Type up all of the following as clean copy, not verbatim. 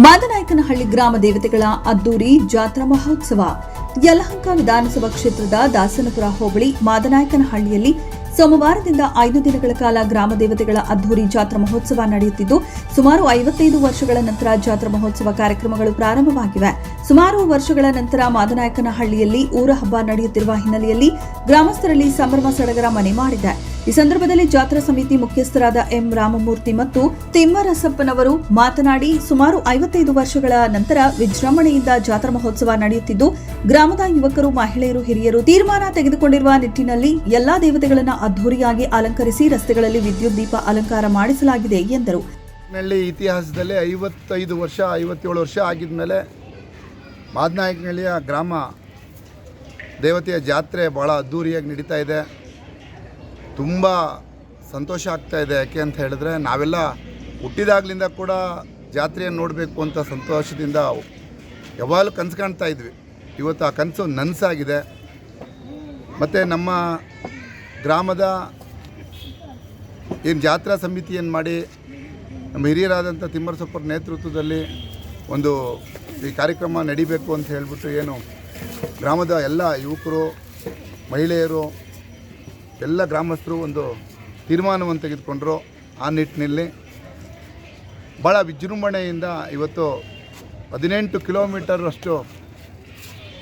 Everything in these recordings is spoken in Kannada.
ಮಾದನಾಯಕನಹಳ್ಳಿ ಗ್ರಾಮ ದೇವತೆಗಳ ಅದ್ದೂರಿ ಜಾತ್ರಾ ಮಹೋತ್ಸವ ಯಲಹಂಕ ವಿಧಾನಸಭಾ ಕ್ಷೇತ್ರದ ದಾಸನಪುರ ಹೋಬಳಿ ಮಾದನಾಯಕನಹಳ್ಳಿಯಲ್ಲಿ ಸೋಮವಾರದಿಂದ 5 ದಿನಗಳ ಕಾಲ ಗ್ರಾಮ ದೇವತೆಗಳ ಅದ್ದೂರಿ ಜಾತ್ರಾ ಮಹೋತ್ಸವ ನಡೆಯುತ್ತಿದ್ದು ಸುಮಾರು 55 ವರ್ಷಗಳ ನಂತರ ಜಾತ್ರಾ ಮಹೋತ್ಸವ ಕಾರ್ಯಕ್ರಮಗಳು ಪ್ರಾರಂಭವಾಗಿವೆ. ಸುಮಾರು ವರ್ಷಗಳ ನಂತರ ಮಾದನಾಯಕನಹಳ್ಳಿಯಲ್ಲಿ ಊರ ಹಬ್ಬ ನಡೆಯುತ್ತಿರುವ ಹಿನ್ನೆಲೆಯಲ್ಲಿ ಗ್ರಾಮಸ್ಥರಲ್ಲಿ ಸಂಭ್ರಮ ಸಡಗರ ಮನೆ ಮಾಡಿದೆ. ಈ ಸಂದರ್ಭದಲ್ಲಿ ಜಾತ್ರಾ ಸಮಿತಿ ಮುಖ್ಯಸ್ಥರಾದ ಎಂ ರಾಮಮೂರ್ತಿ ಮತ್ತು ತಿಮ್ಮರಸಪ್ಪನವರು ಮಾತನಾಡಿ, ಸುಮಾರು 55 ವರ್ಷಗಳ ನಂತರ ವಿಜೃಂಭಣೆಯಿಂದ ಜಾತ್ರಾ ಮಹೋತ್ಸವ ನಡೆಯುತ್ತಿದ್ದು ಗ್ರಾಮದ ಯುವಕರು, ಮಹಿಳೆಯರು, ಹಿರಿಯರು ತೀರ್ಮಾನ ತೆಗೆದುಕೊಂಡಿರುವ ನಿಟ್ಟಿನಲ್ಲಿ ಎಲ್ಲಾ ದೇವತೆಗಳನ್ನು ಅದ್ದೂರಿಯಾಗಿ ಅಲಂಕರಿಸಿ ರಸ್ತೆಗಳಲ್ಲಿ ವಿದ್ಯುತ್ ದೀಪ ಅಲಂಕಾರ ಮಾಡಿಸಲಾಗಿದೆ ಎಂದರು. ಇತಿಹಾಸದಲ್ಲಿ 55 ವರ್ಷ 57 ವರ್ಷ ಆಗಿದ್ಮೇಲೆ ಮಾದನಾಯಕನಹಳ್ಳಿಯ ಗ್ರಾಮ ದೇವತೆಯ ಜಾತ್ರೆ ಭಾಳ ಅದ್ದೂರಿಯಾಗಿ ನಡೀತಾ ಇದೆ. ತುಂಬ ಸಂತೋಷ ಆಗ್ತಾ ಇದೆ. ಯಾಕೆ ಅಂತ ಹೇಳಿದ್ರೆ ನಾವೆಲ್ಲ ಹುಟ್ಟಿದಾಗಲಿಂದ ಕೂಡ ಜಾತ್ರೆಯನ್ನು ನೋಡಬೇಕು ಅಂತ ಸಂತೋಷದಿಂದ ಯಾವಾಗಲೂ ಕನಸು ಕಾಣ್ತಾ ಇದ್ವಿ. ಇವತ್ತು ಆ ಕನಸು ನನಸಾಗಿದೆ. ಮತ್ತು ನಮ್ಮ ಗ್ರಾಮದ ಏನು ಜಾತ್ರಾ ಸಮಿತಿಯನ್ನು ಮಾಡಿ ನಮ್ಮ ಹಿರಿಯರಾದಂಥ ತಿಮ್ಮರಸಪ್ಪರ ನೇತೃತ್ವದಲ್ಲಿ ಒಂದು ಈ ಕಾರ್ಯಕ್ರಮ ನಡಿಬೇಕು ಅಂತ ಹೇಳಿಬಿಟ್ಟು ಏನು ಗ್ರಾಮದ ಎಲ್ಲ ಯುವಕರು, ಮಹಿಳೆಯರು, ಎಲ್ಲ ಗ್ರಾಮಸ್ಥರು ಒಂದು ತೀರ್ಮಾನವನ್ನು ತೆಗೆದುಕೊಂಡರು. ಆ ನಿಟ್ಟಿನಲ್ಲಿ ಭಾಳ ವಿಜೃಂಭಣೆಯಿಂದ ಇವತ್ತು 18 ಕಿಲೋಮೀಟರ್ ಅಷ್ಟು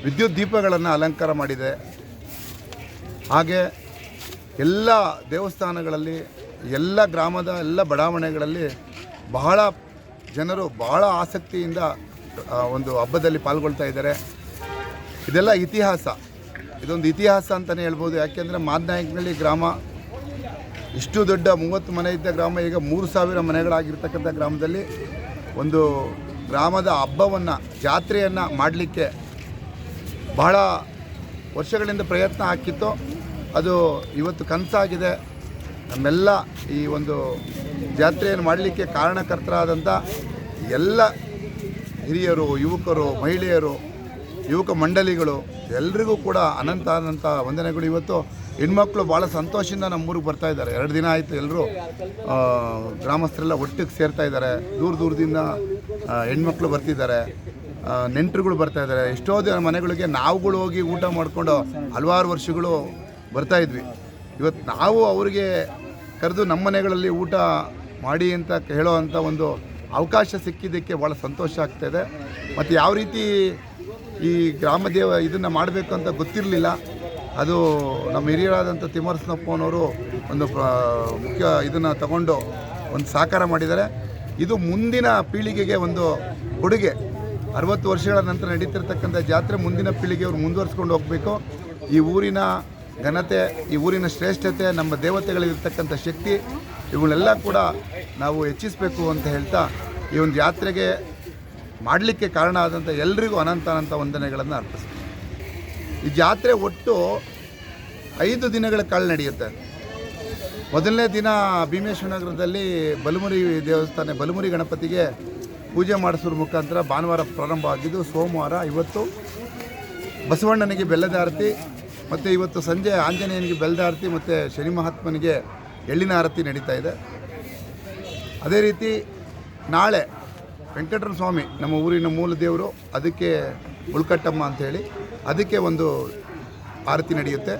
ವಿದ್ಯುತ್ ದೀಪಗಳನ್ನು ಅಲಂಕಾರ ಮಾಡಿದೆ. ಹಾಗೆ ಎಲ್ಲ ದೇವಸ್ಥಾನಗಳಲ್ಲಿ, ಎಲ್ಲ ಗ್ರಾಮದ ಎಲ್ಲ ಬಡಾವಣೆಗಳಲ್ಲಿ ಬಹಳ ಜನರು ಬಹಳ ಆಸಕ್ತಿಯಿಂದ ಒಂದು ಹಬ್ಬದಲ್ಲಿ ಪಾಲ್ಗೊಳ್ತಾ ಇದ್ದಾರೆ. ಇದೆಲ್ಲ ಇತಿಹಾಸ, ಇದೊಂದು ಇತಿಹಾಸ ಅಂತಲೇ ಹೇಳ್ಬೋದು. ಯಾಕೆಂದರೆ ಮಾದನಾಯಕನಹಳ್ಳಿ ಗ್ರಾಮ ಇಷ್ಟು ದೊಡ್ಡ 30 ಮನೆ ಇದ್ದ ಗ್ರಾಮ ಈಗ 3000 ಮನೆಗಳಾಗಿರ್ತಕ್ಕಂಥ ಗ್ರಾಮದಲ್ಲಿ ಒಂದು ಗ್ರಾಮದ ಹಬ್ಬವನ್ನು, ಜಾತ್ರೆಯನ್ನು ಮಾಡಲಿಕ್ಕೆ ಬಹಳ ವರ್ಷಗಳಿಂದ ಪ್ರಯತ್ನ ಹಾಕಿತ್ತು. ಅದು ಇವತ್ತು ಕನಸಾಗಿದೆ. ನಮ್ಮೆಲ್ಲ ಈ ಒಂದು ಜಾತ್ರೆಯನ್ನು ಮಾಡಲಿಕ್ಕೆ ಕಾರಣಕರ್ತರಾದಂಥ ಎಲ್ಲ ಹಿರಿಯರು, ಯುವಕರು, ಮಹಿಳೆಯರು, ಯುವಕ ಮಂಡಳಿಗಳು ಎಲ್ರಿಗೂ ಕೂಡ ಅನಂತ ವಂದನೆಗಳು. ಇವತ್ತು ಹೆಣ್ಮಕ್ಳು ಭಾಳ ಸಂತೋಷದಿಂದ ನಮ್ಮೂರಿಗೆ ಬರ್ತಾ ಇದ್ದಾರೆ. 2 ದಿನ ಆಯಿತು. ಎಲ್ಲರೂ ಗ್ರಾಮಸ್ಥರೆಲ್ಲ ಒಟ್ಟಿಗೆ ಸೇರ್ತಾ ಇದ್ದಾರೆ. ದೂರದಿಂದ ಹೆಣ್ಮಕ್ಳು ಬರ್ತಿದ್ದಾರೆ, ನೆಂಟರುಗಳು ಬರ್ತಾ ಇದ್ದಾರೆ. ಎಷ್ಟೋ ಮನೆಗಳಿಗೆ ನಾವುಗಳು ಹೋಗಿ ಊಟ ಮಾಡಿಕೊಂಡು ಹಲವಾರು ವರ್ಷಗಳು ಬರ್ತಾ ಇದ್ವಿ. ಇವತ್ತು ನಾವು ಅವರಿಗೆ ಕರೆದು ನಮ್ಮ ಮನೆಗಳಲ್ಲಿ ಊಟ ಮಾಡಿ ಅಂತ ಹೇಳೋ ಅಂಥ ಒಂದು ಅವಕಾಶ ಸಿಕ್ಕಿದ್ದಕ್ಕೆ ಭಾಳ ಸಂತೋಷ ಆಗ್ತಾಯಿದೆ. ಮತ್ತು ಯಾವ ರೀತಿ ಈ ಗ್ರಾಮ ಇದನ್ನು ಮಾಡಬೇಕು ಅಂತ ಗೊತ್ತಿರಲಿಲ್ಲ. ಅದು ನಮ್ಮ ಹಿರಿಯರಾದಂಥ ತಿಮ್ಮರಸಪ್ಪನವರು ಒಂದು ಮುಖ್ಯ ಇದನ್ನು ತಗೊಂಡು ಒಂದು ಸಾಕಾರ ಮಾಡಿದ್ದಾರೆ. ಇದು ಮುಂದಿನ ಪೀಳಿಗೆಗೆ ಒಂದು ಕೊಡುಗೆ. 60 ವರ್ಷಗಳ ನಂತರ ನಡೀತಿರ್ತಕ್ಕಂಥ ಜಾತ್ರೆ ಮುಂದಿನ ಪೀಳಿಗೆಯವರು ಮುಂದುವರಿಸ್ಕೊಂಡು ಹೋಗಬೇಕು. ಈ ಊರಿನ ಘನತೆ, ಈ ಊರಿನ ಶ್ರೇಷ್ಠತೆ, ನಮ್ಮ ದೇವತೆಗಳಿರ್ತಕ್ಕಂಥ ಶಕ್ತಿ, ಇವುಗಳೆಲ್ಲ ಕೂಡ ನಾವು ಹೆಚ್ಚಿಸಬೇಕು ಅಂತ ಹೇಳ್ತಾ ಈ ಒಂದು ಜಾತ್ರೆಗೆ ಮಾಡಲಿಕ್ಕೆ ಕಾರಣ ಆದಂಥ ಎಲ್ರಿಗೂ ಅನಂತ ವಂದನೆಗಳನ್ನು ಅರ್ಪಿಸ್ತೀವಿ. ಈ ಜಾತ್ರೆ ಒಟ್ಟು 5 ದಿನಗಳ ಕಾಲ ನಡೆಯುತ್ತೆ. ಮೊದಲನೇ ದಿನ ಭೀಮೇಶ್ವರ ನಗರದಲ್ಲಿ ಬಲಮುರಿ ದೇವಸ್ಥಾನ, ಬಲಮುರಿ ಗಣಪತಿಗೆ ಪೂಜೆ ಮಾಡಿಸೋದ್ರ ಮುಖಾಂತರ ಭಾನುವಾರ ಪ್ರಾರಂಭ ಆಗಿದ್ದು, ಸೋಮವಾರ ಇವತ್ತು ಬಸವಣ್ಣನಿಗೆ ಬೆಲ್ಲದ ಆರತಿ, ಮತ್ತು ಇವತ್ತು ಸಂಜೆ ಆಂಜನೇಯನಿಗೆ ಬೆಲ್ಲದ ಆರತಿ ಮತ್ತು ಶನಿ ಮಹಾತ್ಮನಿಗೆ ಎಳ್ಳಿನ ಆರತಿ ನಡೀತಾ ಇದೆ. ಅದೇ ರೀತಿ ನಾಳೆ ವೆಂಕಟರಮಣ ಸ್ವಾಮಿ, ನಮ್ಮ ಊರಿನ ಮೂಲ ದೇವರು, ಅದಕ್ಕೆ ಉಳ್ಕಟ್ಟಮ್ಮ ಅಂಥೇಳಿ ಅದಕ್ಕೆ ಒಂದು ಆರತಿ ನಡೆಯುತ್ತೆ.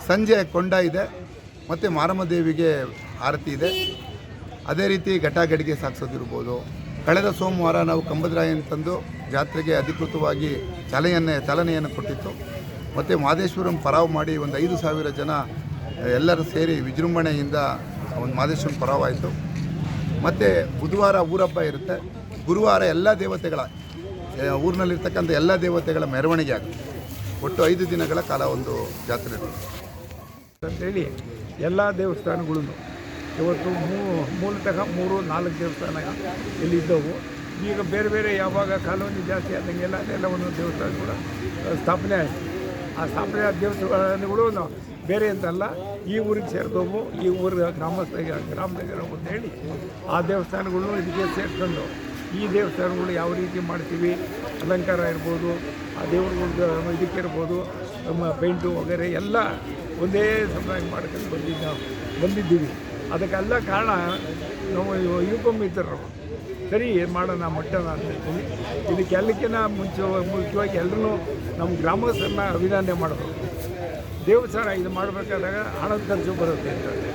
ಸಂಜೆ ಕೊಂಡ ಇದೆ ಮತ್ತು ಮಾರಮ್ಮ ದೇವಿಗೆ ಆರತಿ ಇದೆ. ಅದೇ ರೀತಿ ಘಟಾಗಡಿಗೆ ಸಾಗಿಸೋದಿರ್ಬೋದು. ಕಳೆದ ಸೋಮವಾರ ನಾವು ಕಂಬದ್ರಾಯನ ತಂದು ಜಾತ್ರೆಗೆ ಅಧಿಕೃತವಾಗಿ ಚಾಲನೆಯನ್ನು ಕೊಟ್ಟಿತ್ತು. ಮತ್ತು ಮಾದೇಶ್ವರಂ ಪರಾವ್ ಮಾಡಿ ಒಂದು 5,000 ಜನ ಎಲ್ಲರೂ ಸೇರಿ ವಿಜೃಂಭಣೆಯಿಂದ ಒಂದು ಮಾದೇಶ್ವರಂ ಪರಾವ್ ಆಯಿತು. ಮತ್ತು ಬುಧವಾರ ಊರಬ್ಬ ಇರುತ್ತೆ. ಗುರುವಾರ ಎಲ್ಲ ದೇವತೆಗಳ, ಊರಿನಲ್ಲಿರ್ತಕ್ಕಂಥ ಎಲ್ಲ ದೇವತೆಗಳ ಮೆರವಣಿಗೆ ಆಗುತ್ತೆ. ಒಟ್ಟು 5 ದಿನಗಳ ಕಾಲ ಒಂದು ಜಾತ್ರೆ ಅಂತೇಳಿ ಎಲ್ಲ ದೇವಸ್ಥಾನಗಳು ಇವತ್ತು ಮೂಲತಃ 3-4 ದೇವಸ್ಥಾನ ಇಲ್ಲಿದ್ದವು. ಈಗ ಬೇರೆ ಬೇರೆ ಯಾವಾಗ ಕಾಲೋನಿ ಜಾಸ್ತಿ ಆದಂಗೆಲ್ಲ ಅದೆಲ್ಲ ಒಂದೊಂದು ದೇವಸ್ಥಾನಗಳು ಸ್ಥಾಪನೆ ಆಯಿತು. ಆ ಸ್ಥಾಪನೆ ಆದ ದೇವಸ್ಥಾನಗಳು ಬೇರೆ ಅಂತಲ್ಲ, ಈ ಊರಿಗೆ ಸೇರಿದವು. ಈ ಊರ ಗ್ರಾಮದಾಗ ಅಂತೇಳಿ ಆ ದೇವಸ್ಥಾನಗಳು ಇದಕ್ಕೆ ಸೇರಿಕೊಂಡು ಈ ದೇವಸ್ಥಾನಗಳು ಯಾವ ರೀತಿ ಮಾಡ್ತೀವಿ, ಅಲಂಕಾರ ಇರ್ಬೋದು, ಆ ದೇವ್ರಗಳು ಇದಕ್ಕೆ ಇರ್ಬೋದು, ನಮ್ಮ ಪೇಂಟು ವಗೇರೆ ಎಲ್ಲ ಒಂದೇ ಸಮನಾಗಿ ಮಾಡ್ಕೊಂಡು ಬಂದಿದ್ದೀವಿ. ಅದಕ್ಕೆಲ್ಲ ಕಾರಣ ನಾವು ಯುವಕ ಮಿತ್ರರು ಸರಿ ಮಾಡೋಣ ಮಟ್ಟನ ಅಂತ ಹೇಳ್ತೀನಿ. ಇದಕ್ಕೆಲ್ಲಕ್ಕಿಂತ ಮುಖ್ಯವಾಗಿ ಎಲ್ಲರೂ ನಮ್ಮ ಗ್ರಾಮಸ್ಥರನ್ನ ಅಭಿನಂದನೆ ಮಾಡಬೇಕು. ದೇವಸ್ಥಾನ ಇದು ಮಾಡಬೇಕಾದಾಗ ಹಣದ ಖರ್ಚು ಬರುತ್ತೆ ಅಂತಂದರೆ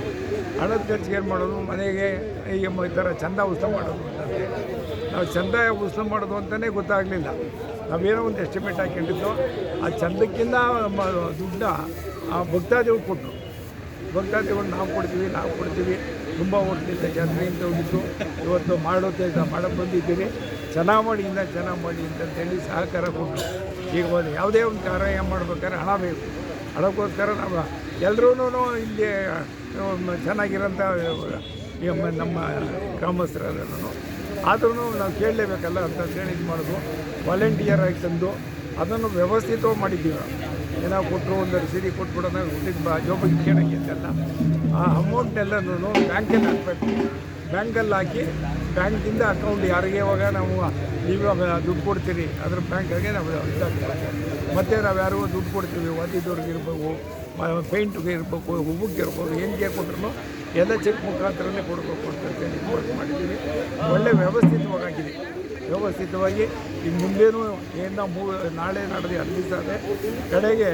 ಹಣದ ಖರ್ಚಿಗೆ ಏನು ಮಾಡೋದು, ಮನೆಗೆ ಈಗ ಈ ಥರ ಚಂದ ಉತ್ಸವ ಮಾಡೋದು ಅಂತಂದರೆ ನಾವು ಚಂದ ಉತ್ಸವ ಮಾಡೋದು ಅಂತಲೇ ಗೊತ್ತಾಗಲಿಲ್ಲ. ನಾವೇನೋ ಒಂದು ಎಸ್ಟಿಮೇಟ್ ಹಾಕೊಂಡಿದ್ದು ಆ ಚಂದಕ್ಕಿಂತ ದುಡ್ಡನ್ನ ಆ ಭಕ್ತಾದಿಗಳು ಕೊಟ್ಟರು. ಭಕ್ತಾದಿಗಳು ನಾವು ಕೊಡ್ತೀವಿ ತುಂಬ ವರ್ಷದಿಂದ ಜನರಿಂದ ಹೋಗಿದ್ದು ಇವತ್ತು ಮಾಡೋಕ್ಕೆ ಬಂದಿದ್ದೀರಿ, ಚೆನ್ನಾಗಿ ಮಾಡಿ ಅಂತಂತೇಳಿ ಸಹಕಾರ ಕೊಟ್ಟರು. ಈಗ ಯಾವುದೇ ಒಂದು ಕಾರ್ಯ ಮಾಡ್ಬೇಕಾದ್ರೆ ಹಣ ಬೇಕು. ಹಣಕ್ಕೋಸ್ಕರ ನಾವು ಎಲ್ಲರೂ ಇಲ್ಲಿ ಚೆನ್ನಾಗಿರೋಂಥ ನಮ್ಮ ಗ್ರಾಮಸ್ಥರೆಲ್ಲರೂ ಆದ್ರೂ ನಾವು ಕೇಳಲೇಬೇಕಲ್ಲ ಅಂತಂತೇಳಿ ಇದು ಮಾಡೋದು. ವಾಲಂಟಿಯರ್ ಆಗಿ ತಂದು ಅದನ್ನು ವ್ಯವಸ್ಥಿತವಾಗಿ ಮಾಡಿದ್ದೀವಿ ನಾವು. ಏನೋ ಕೊಟ್ಟರು ಒಂದು ರಸೀದಿ ಕೊಟ್ಬಿಡೋಣ ಹುಟ್ಟಿದ ಜೋಬಿಗೆ ಕೇಳೋಕ್ಕೆ ಅಂತೆಲ್ಲ ಆ ಅಮೌಂಟ್ನೆಲ್ಲನೂ ಬ್ಯಾಂಕಲ್ಲಿ ಹಾಕಬೇಕು. ಬ್ಯಾಂಕಲ್ಲಿ ಹಾಕಿ ಬ್ಯಾಂಕಿಂದ ಅಕೌಂಟ್ ಯಾರಿಗೆ ಇವಾಗ ನಾವು ನೀವಾಗ ದುಡ್ಡು ಕೊಡ್ತೀರಿ ಅದ್ರ ಬ್ಯಾಂಕಾಗೆ ನಾವು ಇದಾಗ್ತದೆ. ಮತ್ತು ನಾವು ಯಾರಿಗೂ ದುಡ್ಡು ಕೊಡ್ತೀವಿ, ಓದಿದವ್ರಿಗೆ ಇರ್ಬೇಕು, ಪೇಂಟ್ಗೆ ಇರಬೇಕು, ಹೂವಿಗೆ ಇರ್ಬೋದು, ಏನಿಗೆ ಕೊಟ್ಟರು ಎಲ್ಲ ಚೆಕ್ ಮುಖಾಂತರನೇ ಕೊಡಬೇಕು ಅಂತೇಳಿ ಮಾಡಿದ್ದೀವಿ. ಒಳ್ಳೆ ವ್ಯವಸ್ಥಿತವಾಗಿ ಈಗ ಮುಂದೇನು ಏನು ನಾಳೆ ನಡೆದು 2 ದಿವಸ ಅದೇ ಕಡೆಗೆ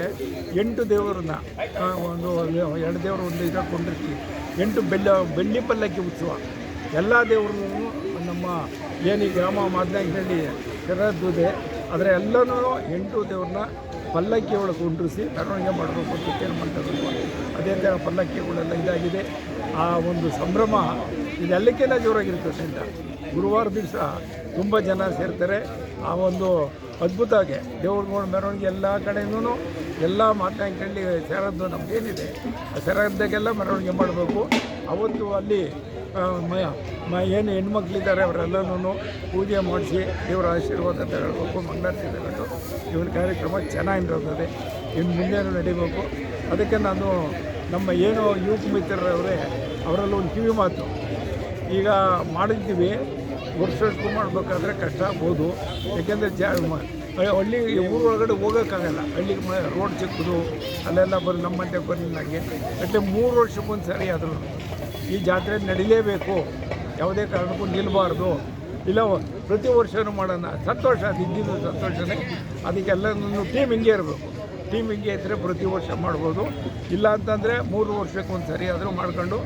8 ದೇವರನ್ನ ಒಂದು 2 ದೇವರು ಒಂದು ಇದಾಗ ಕೊಂಡಿರ್ತೀವಿ. 8 ಬೆಳ್ಳಿ ಪಲ್ಲಕ್ಕಿ ಉತ್ಸವ ಎಲ್ಲ ದೇವ್ರನ್ನೂ ನಮ್ಮ ಏನು ಈ ಗ್ರಾಮ ಮಾದನಾಗಿನಲ್ಲಿ ಕರೆದಿದೆ ಅದರ ಎಲ್ಲನೂ 8 ದೇವ್ರನ್ನ ಪಲ್ಲಕ್ಕಿ ಒಳಗೆ ಕುಂಡ್ರಿಸಿ ಮೆರವಣಿಗೆ ಮಾಡಬೇಕು ಅಂತ ತೀರ್ಮಾನ. ಅದೇ ಥರ ಪಲ್ಲಕ್ಕಿಗಳೆಲ್ಲ ಇದಾಗಿದೆ. ಆ ಒಂದು ಸಂಭ್ರಮ ಇದೆಲ್ಲಕ್ಕೆಲ್ಲ ಜೋರಾಗಿರ್ತದೆ ಅಂತ. ಗುರುವಾರ ದಿವಸ ತುಂಬ ಜನ ಸೇರ್ತಾರೆ. ಆ ಒಂದು ಅದ್ಭುತವಾಗಿ ದೇವ್ರಗಳ ಮೆರವಣಿಗೆ ಎಲ್ಲ ಕಡೆಯೂ ಎಲ್ಲ ಮಾತನಾಡಿ ಸೇರದ್ದು ನಮಗೇನಿದೆ ಆ ಸೇರದ್ದಾಗೆಲ್ಲ ಮೆರವಣಿಗೆ ಮಾಡಬೇಕು. ಅವತ್ತು ಅಲ್ಲಿ ಏನು ಹೆಣ್ಮಕ್ಳಿದ್ದಾರೆ ಅವರೆಲ್ಲನೂ ಪೂಜೆ ಮಾಡಿಸಿ ದೇವರ ಆಶೀರ್ವಾದ ತಗೊಳ್ಬೇಕು, ಮಂಗಳಾರತಿ ತಗೊಂಡು ಇವರ ಕಾರ್ಯಕ್ರಮ ಚೆನ್ನಾಗಿರ್ತದೆ. ಇನ್ನು ಮುಂದೇನು ನಡೀಬೇಕು. ಅದಕ್ಕೆ ನಾನು ನಮ್ಮ ಏನು ಯುವಕ ಮಿತ್ರರವರೇ ಅವರಲ್ಲಿ ಒಂದು ಕಿವಿ ಮಾತು, ಈಗ ಮಾಡಿದ್ದೀವಿ ವರ್ಷಕ್ಕೂ ಮಾಡಬೇಕಾದ್ರೆ ಕಷ್ಟ ಆಗ್ಬೋದು. ಯಾಕೆಂದರೆ ಹಳ್ಳಿ ಊರೊಳಗಡೆ ಹೋಗೋಕ್ಕಾಗಲ್ಲ. ಹಳ್ಳಿಗೆ ರೋಡ್ ಚಿಕ್ಕದು ಅಲ್ಲೆಲ್ಲ ಬರೀ ನಮ್ಮ ಮಂಡ್ಯ ಬಂದಿದ್ದಾಗೆ ಅಷ್ಟೇ 3 ವರ್ಷಕ್ಕೊಂದು ಸರಿ ಆದರೂ ಈ ಜಾತ್ರೆ ನಡೀಲೇಬೇಕು. ಯಾವುದೇ ಕಾರಣಕ್ಕೂ ನಿಲ್ಲಬಾರ್ದು. ಇಲ್ಲ ಪ್ರತಿ ವರ್ಷವೂ ಮಾಡೋಣ. ಸಂತೋಷ, ಅದು ಇದ್ದಿದ್ದು ಸಂತೋಷನೇ. ಅದಕ್ಕೆಲ್ಲನೂ ಟೀಮ್ ಹಿಂಗೆ ಇರಬೇಕು. ಟೀಮ್ ಹಿಂಗೆ ಇದ್ದರೆ ಪ್ರತಿ ವರ್ಷ ಮಾಡ್ಬೋದು. ಇಲ್ಲ ಅಂತಂದರೆ 3 ವರ್ಷಕ್ಕೊಂದು ಸರಿ ಆದರೂ ಮಾಡ್ಕೊಂಡು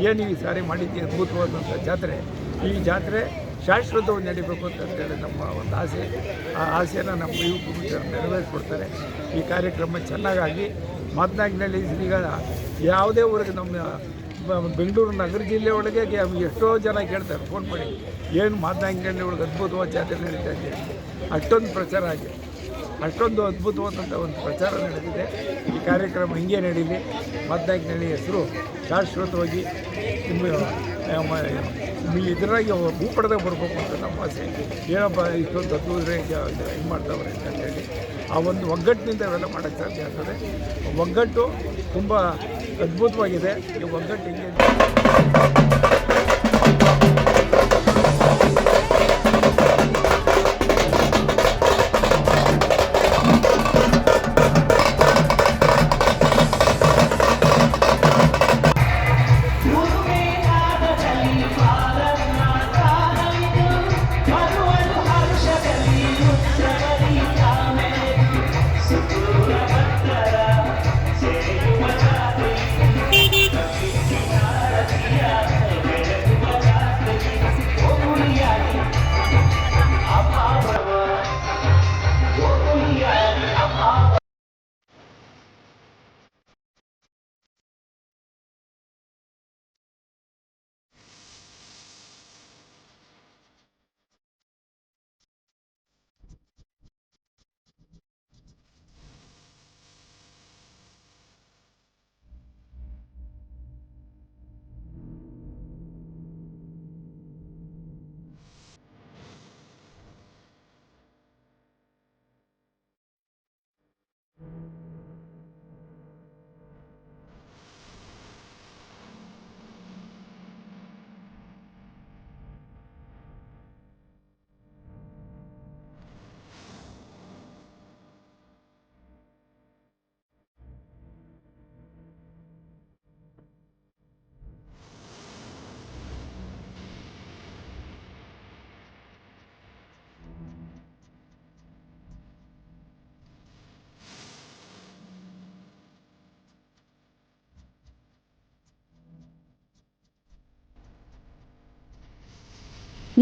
ಏನು ಈ ಸಾರಿ ಮಾಡಿದ್ದು ಅದ್ಭುತವಾದಂಥ ಜಾತ್ರೆ. ಈ ಜಾತ್ರೆ ಶಾಶ್ವತವಾಗಿ ನಡೀಬೇಕು ಅಂತಂತೇಳಿ ನಮ್ಮ ಒಂದು ಆಸೆ. ಆ ಆಸೆಯನ್ನು ನಮ್ಮ ಯುವಕ ಮಿತ್ರರು ನೆರವೇರಿಸ್ಕೊಡ್ತಾರೆ. ಈ ಕಾರ್ಯಕ್ರಮ ಚೆನ್ನಾಗಾಗಿ ಮಾತನಾಡಿನಲ್ಲಿ ಈಗ ಯಾವುದೇ ಊರಿಗೆ ನಮ್ಮ ಬೆಂಗಳೂರು ನಗರ ಜಿಲ್ಲೆ ಒಳಗೆ ಎಷ್ಟೋ ಜನ ಕೇಳ್ತಾರೆ ಫೋನ್ ಮಾಡಿ, ಏನು ಮಾತನಾಡಿನಲ್ಲಿ ಒಳಗೆ ಅದ್ಭುತವಾದ ಜಾತ್ರೆ ನಡೀತಾ ಇದೆ. ಅಷ್ಟೊಂದು ಪ್ರಚಾರ ಆಗಿದೆ, ಅಷ್ಟೊಂದು ಅದ್ಭುತವಾದಂಥ ಒಂದು ಪ್ರಚಾರ ನಡೆದಿದೆ. ಈ ಕಾರ್ಯಕ್ರಮ ಹಿಂಗೆ ನಡೀಲಿ. ಮಾತನಾಡಿನಲ್ಲಿ ಹೆಸರು ಶಾಶ್ವತವಾಗಿ ಇದರಾಗಿ ಭೂಪಡೆದಾಗ ಬರಬೇಕು ಅಂತ ನಮ್ಮ ಆಸೆ. ಏನಪ್ಪ ಇಷ್ಟೊಂದು ಅದ್ಭುತರೆ ಇದು ಮಾಡ್ತಾವ್ರೆ ಅಂತೇಳಿ ಆ ಒಂದು ಒಗ್ಗಟ್ಟಿನಿಂದ ಅವೆಲ್ಲ ಮಾಡೋಕ್ಕೆ ಸಾಧ್ಯ ಆಗ್ತದೆ. ಒಗ್ಗಟ್ಟು ತುಂಬ ಅದ್ಭುತವಾಗಿದೆ. ಈ ಒಗ್ಗಟ್ಟು ಹಿಂಗೆ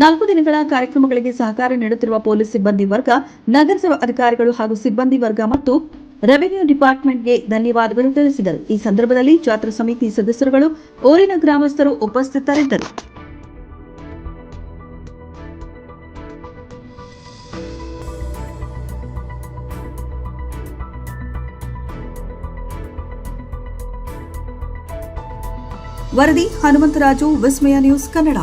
4 ದಿನಗಳ ಕಾರ್ಯಕ್ರಮಗಳಿಗೆ ಸಹಕಾರ ನೀಡುತ್ತಿರುವ ಪೊಲೀಸ್ ಸಿಬ್ಬಂದಿ ವರ್ಗ, ನಗರಸಭಾ ಅಧಿಕಾರಿಗಳು ಹಾಗೂ ಸಿಬ್ಬಂದಿ ವರ್ಗ ಮತ್ತು ರೆವಿನ್ಯೂ ಡಿಪಾರ್ಟ್ಮೆಂಟ್ಗೆ ಧನ್ಯವಾದಗಳು ತಿಳಿಸಿದರು. ಈ ಸಂದರ್ಭದಲ್ಲಿ ಜಾತ್ರಾ ಸಮಿತಿ ಸದಸ್ಯರುಗಳು, ಊರಿನ ಗ್ರಾಮಸ್ಥರು ಉಪಸ್ಥಿತರಿದ್ದರು. ವರದಿ ಹನುಮಂತರಾಜು, ವಿಸ್ಮಯ ನ್ಯೂಸ್ ಕನ್ನಡ.